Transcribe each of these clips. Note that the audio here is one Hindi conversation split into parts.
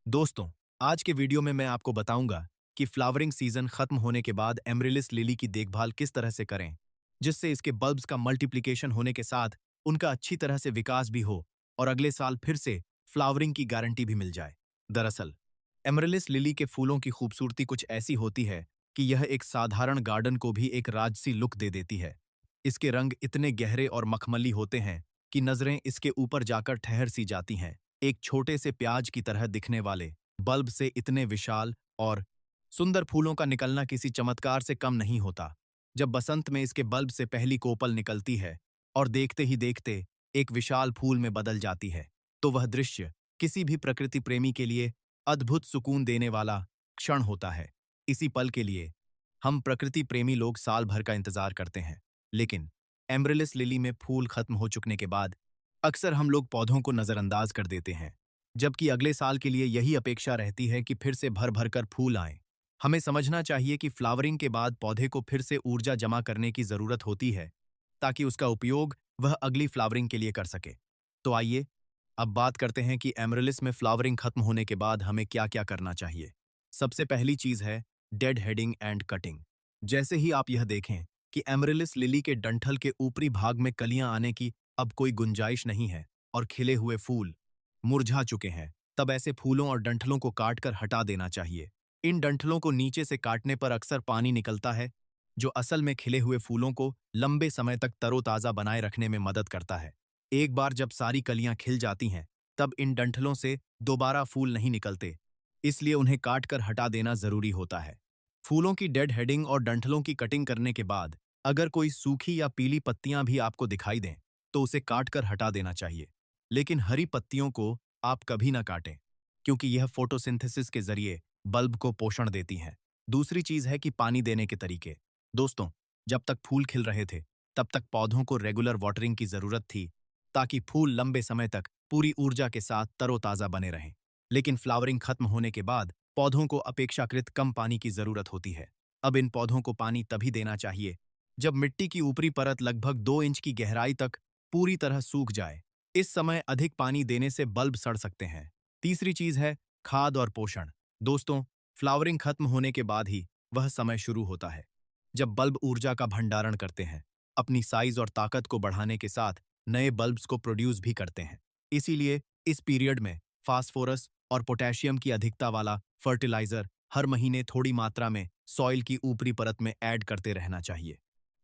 दोस्तों, आज के वीडियो में मैं आपको बताऊंगा कि फ्लावरिंग सीजन खत्म होने के बाद एमरिलिस लिली की देखभाल किस तरह से करें, जिससे इसके बल्ब्स का मल्टीप्लिकेशन होने के साथ उनका अच्छी तरह से विकास भी हो और अगले साल फिर से फ्लावरिंग की गारंटी भी मिल जाए। दरअसल, एमरिलिस लिली के फूलों की खूबसूरती कुछ ऐसी होती है कि यह एक साधारण गार्डन को भी एक राजसी लुक दे देती है। इसके रंग इतने गहरे और मखमली होते हैं कि नजरें इसके ऊपर जाकर ठहर सी जाती हैं। एक छोटे से प्याज की तरह दिखने वाले बल्ब से इतने विशाल और सुंदर फूलों का निकलना किसी चमत्कार से कम नहीं होता। जब बसंत में इसके बल्ब से पहली कोपल निकलती है और देखते ही देखते एक विशाल फूल में बदल जाती है, तो वह दृश्य किसी भी प्रकृति प्रेमी के लिए अद्भुत सुकून देने वाला क्षण होता है। इसी पल के लिए हम प्रकृति प्रेमी लोग साल भर का इंतजार करते हैं, लेकिन एमरिलिस लिली में फूल खत्म हो चुकने के बाद अक्सर हम लोग पौधों को नजरअंदाज कर देते हैं, जबकि अगले साल के लिए यही अपेक्षा रहती है कि फिर से भर भर कर फूल आएं। हमें समझना चाहिए कि फ्लावरिंग के बाद पौधे को फिर से ऊर्जा जमा करने की जरूरत होती है, ताकि उसका उपयोग वह अगली फ्लावरिंग के लिए कर सके। तो आइए अब बात करते हैं कि एमरिलिस में फ्लावरिंग खत्म होने के बाद हमें क्या-क्या करना चाहिए। सबसे पहली चीज है डेड हेडिंग एंड कटिंग। जैसे ही आप यह देखें कि एमरिलिस लिली के डंठल के ऊपरी भाग में कलियां आने की अब कोई गुंजाइश नहीं है और खिले हुए फूल मुरझा चुके हैं, तब ऐसे फूलों और डंठलों को काटकर हटा देना चाहिए। इन डंठलों को नीचे से काटने पर अक्सर पानी निकलता है, जो असल में खिले हुए फूलों को लंबे समय तक तरोताजा बनाए रखने में मदद करता है। एक बार जब सारी कलियां खिल जाती हैं, तब इन डंठलों से दोबारा फूल नहीं निकलते, इसलिए उन्हें काटकर हटा देना जरूरी होता है। फूलों की डेड हेडिंग और डंठलों की कटिंग करने के बाद अगर कोई सूखी या पीली पत्तियां भी आपको दिखाई दें, तो उसे काटकर हटा देना चाहिए। लेकिन हरी पत्तियों को आप कभी ना काटें, क्योंकि यह फोटोसिंथेसिस के जरिए बल्ब को पोषण देती हैं। दूसरी चीज है कि पानी देने के तरीके। दोस्तों, जब तक फूल खिल रहे थे, तब तक पौधों को रेगुलर वाटरिंग की जरूरत थी, ताकि फूल लंबे समय तक पूरी ऊर्जा के साथ तरोताजा बने रहें। लेकिन फ्लावरिंग खत्म होने के बाद पौधों को अपेक्षाकृत कम पानी की जरूरत होती है। अब इन पौधों को पानी तभी देना चाहिए जब मिट्टी की ऊपरी परत लगभग 2 इंच की गहराई तक पूरी तरह सूख जाए। इस समय अधिक पानी देने से बल्ब सड़ सकते हैं। तीसरी चीज है खाद और पोषण। दोस्तों, फ्लावरिंग खत्म होने के बाद ही वह समय शुरू होता है जब बल्ब ऊर्जा का भंडारण करते हैं, अपनी साइज और ताकत को बढ़ाने के साथ नए बल्ब्स को प्रोड्यूस भी करते हैं। इसीलिए इस पीरियड में फास्फोरस और पोटेशियम की अधिकता वाला फर्टिलाइजर हर महीने थोड़ी मात्रा में सॉइल की ऊपरी परत में ऐड करते रहना चाहिए।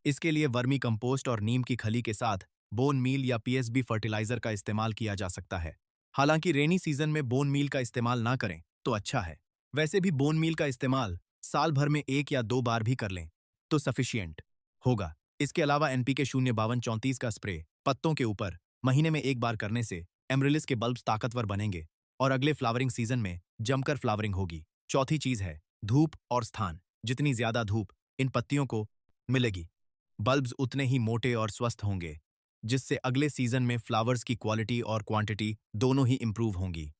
इसके लिए वर्मी कंपोस्ट और नीम की खली के साथ बोन मील या पीएसबी फर्टिलाइजर का इस्तेमाल किया जा सकता है। हालांकि रेनी सीजन में बोन मील का इस्तेमाल ना करें तो अच्छा है। वैसे भी बोन मील का इस्तेमाल साल भर में 1 या 2 बार भी कर लें तो सफिशिएंट होगा। इसके अलावा एनपीके 05234 का स्प्रे पत्तों के ऊपर महीने में 1 बार करने से एमरिलिस के बल्ब्स ताकतवर बनेंगे और अगले फ्लावरिंग सीजन में जमकर फ्लावरिंग होगी। चौथी चीज है धूप और स्थान। जितनी ज्यादा धूप इन पत्तियों को मिलेगी, बल्ब्स उतने ही मोटे और स्वस्थ होंगे, जिससे अगले सीजन में फ्लावर्स की क्वालिटी और क्वांटिटी दोनों ही इंप्रूव होंगी।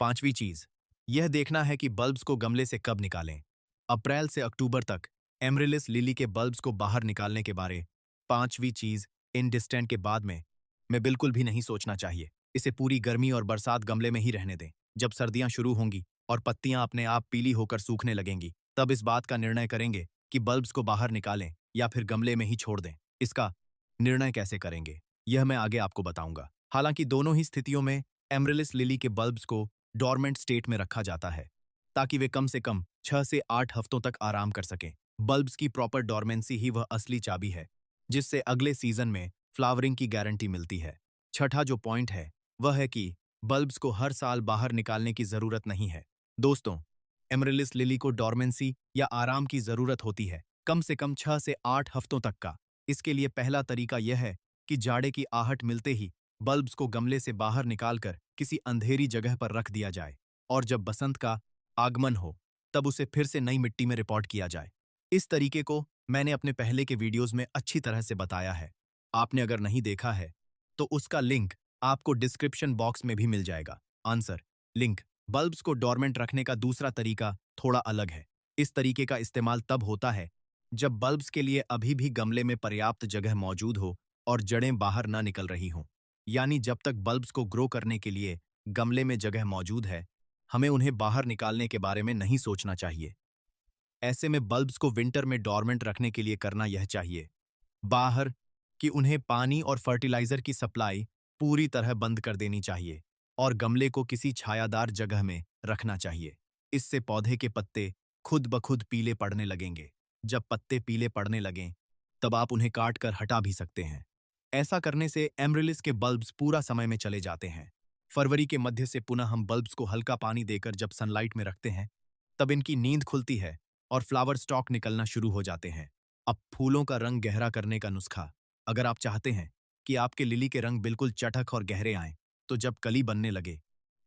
पांचवी चीज यह देखना है कि बल्ब्स को गमले से कब निकालें। अप्रैल से अक्टूबर तक एमरिलिस लिली के बल्ब्स को बाहर निकालने के बारे पांचवी चीज इन डिस्टेंट के बाद में बिल्कुल भी नहीं सोचना चाहिए। इसे पूरी गर्मी और बरसात गमले में ही रहने दें। जब सर्दियां शुरू होंगी और पत्तियां अपने आप पीली होकर सूखने लगेंगी, तब इस बात का निर्णय करेंगे कि बल्ब्स को बाहर निकालें या फिर गमले में ही छोड़ दें। इसका निर्णय कैसे करेंगे, यह मैं आगे आपको बताऊंगा। हालांकि दोनों ही स्थितियों में एमरिलिस लिली के बल्ब्स को डोरमेंट स्टेट में रखा जाता है, ताकि वे कम से कम 6 से 8 हफ्तों तक आराम कर सकें। बल्ब्स की प्रॉपर डोरमेंसी ही वह असली चाबी है, जिससे अगले सीजन में फ्लावरिंग की गारंटी मिलती है। छठा जो पॉइंट है वह है कि बल्ब्स को हर साल बाहर निकालने की जरूरत नहीं है। दोस्तों, एमरिलिस लिली को डोरमेंसी या आराम की जरूरत होती है, कम से कम 6 से 8 हफ्तों तक का। इसके लिए पहला तरीका यह है कि जाड़े की आहट मिलते ही बल्ब्स को गमले से बाहर निकालकर किसी अंधेरी जगह पर रख दिया जाए और जब बसंत का आगमन हो, तब उसे फिर से नई मिट्टी में रिपोर्ट किया जाए। इस तरीके को मैंने अपने पहले के वीडियोस में अच्छी तरह से बताया है। आपने अगर नहीं देखा है तो उसका लिंक आपको डिस्क्रिप्शन बॉक्स में भी मिल जाएगा। Answer link. बल्ब्स को डोरमेंट रखने का दूसरा तरीका थोड़ा अलग है। इस तरीके का इस्तेमाल तब होता है जब बल्ब्स के लिए अभी भी गमले में पर्याप्त जगह मौजूद हो और जड़ें बाहर ना निकल रही हों। यानी जब तक बल्ब्स को ग्रो करने के लिए गमले में जगह मौजूद है, हमें उन्हें बाहर निकालने के बारे में नहीं सोचना चाहिए। ऐसे में बल्ब्स को विंटर में डॉर्मेंट रखने के लिए करना यह चाहिए बाहर कि उन्हें पानी और फर्टिलाइजर की सप्लाई पूरी तरह बंद कर देनी चाहिए और गमले को किसी छायादार जगह में रखना चाहिए। इससे पौधे के पत्ते खुद ब खुद पीले पड़ने लगेंगे। जब पत्ते पीले पड़ने लगें तब आप उन्हें काट कर हटा भी सकते हैं। ऐसा करने से एमरिलिस के बल्ब्स पूरा समय में चले जाते हैं। फरवरी के मध्य से पुनः हम बल्ब्स को हल्का पानी देकर जब सनलाइट में रखते हैं तब इनकी नींद खुलती है और फ्लावर स्टॉक निकलना शुरू हो जाते हैं। अब फूलों का रंग गहरा करने का नुस्खा। अगर आप चाहते हैं कि आपके लिली के रंग बिल्कुल चटक और गहरे आएं, तो जब कली बनने लगे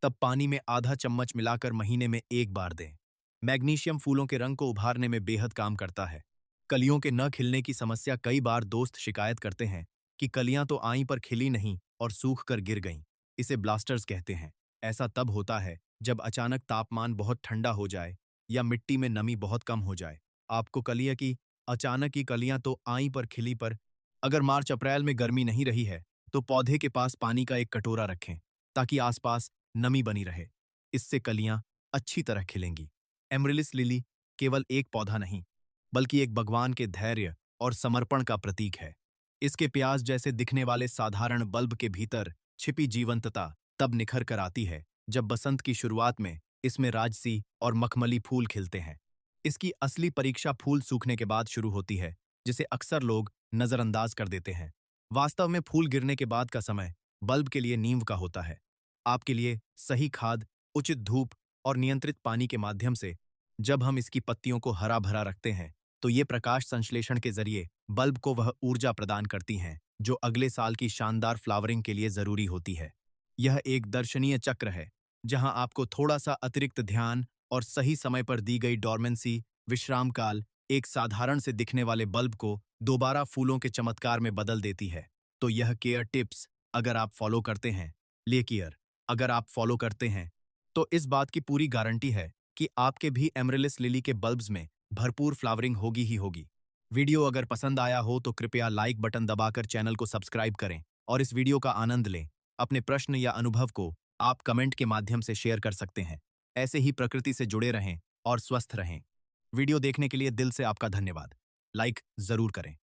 तब पानी में आधा चम्मच मिलाकर महीने में एक बार दें। मैग्नीशियम फूलों के रंग को उभारने में बेहद काम करता है। कलियों के न खिलने की समस्या कई बार दोस्त शिकायत करते हैं कि कलियां तो आईं पर खिली नहीं और सूख कर गिर गईं। इसे ब्लास्टर्स कहते हैं। ऐसा तब होता है जब अचानक तापमान बहुत ठंडा हो जाए या मिट्टी में नमी बहुत कम हो जाए। आपको कलियां की अचानक ही कलियां तो आईं पर खिली पर अगर मार्च अप्रैल में गर्मी नहीं रही है तो पौधे के पास पानी का एक कटोरा रखें ताकि आसपास नमी बनी रहे। इससे कलियां अच्छी तरह खिलेंगी। एमरिलिस लिली केवल एक पौधा नहीं बल्कि एक भगवान के धैर्य और समर्पण का प्रतीक है। इसके प्याज जैसे दिखने वाले साधारण बल्ब के भीतर छिपी जीवंतता तब निखर कर आती है जब बसंत की शुरुआत में इसमें राजसी और मखमली फूल खिलते हैं। इसकी असली परीक्षा फूल सूखने के बाद शुरू होती है, जिसे अक्सर लोग नजरअंदाज कर देते हैं। वास्तव में फूल गिरने के बाद का समय बल्ब के लिए नींव का होता है। आपके लिए सही खाद, उचित धूप और नियंत्रित पानी के माध्यम से जब हम इसकी पत्तियों को हरा भरा रखते हैं तो ये प्रकाश संश्लेषण के जरिए बल्ब को वह ऊर्जा प्रदान करती हैं जो अगले साल की शानदार फ्लावरिंग के लिए जरूरी होती है। यह एक दर्शनीय चक्र है जहां आपको थोड़ा सा अतिरिक्त ध्यान और सही समय पर दी गई डॉर्मेंसी विश्राम काल एक साधारण से दिखने वाले बल्ब को दोबारा फूलों के चमत्कार में बदल देती है। तो यह केयर टिप्स अगर आप फॉलो करते हैं, लेकियर अगर आप फॉलो करते हैं, तो इस बात की पूरी गारंटी है कि आपके भी एमरिलिस लिली के बल्ब्स में भरपूर फ्लावरिंग होगी ही होगी। वीडियो अगर पसंद आया हो तो कृपया लाइक बटन दबाकर चैनल को सब्सक्राइब करें और इस वीडियो का आनंद लें। अपने प्रश्न या अनुभव को आप कमेंट के माध्यम से शेयर कर सकते हैं। ऐसे ही प्रकृति से जुड़े रहें और स्वस्थ रहें। वीडियो देखने के लिए दिल से आपका धन्यवाद। लाइक जरूर करें।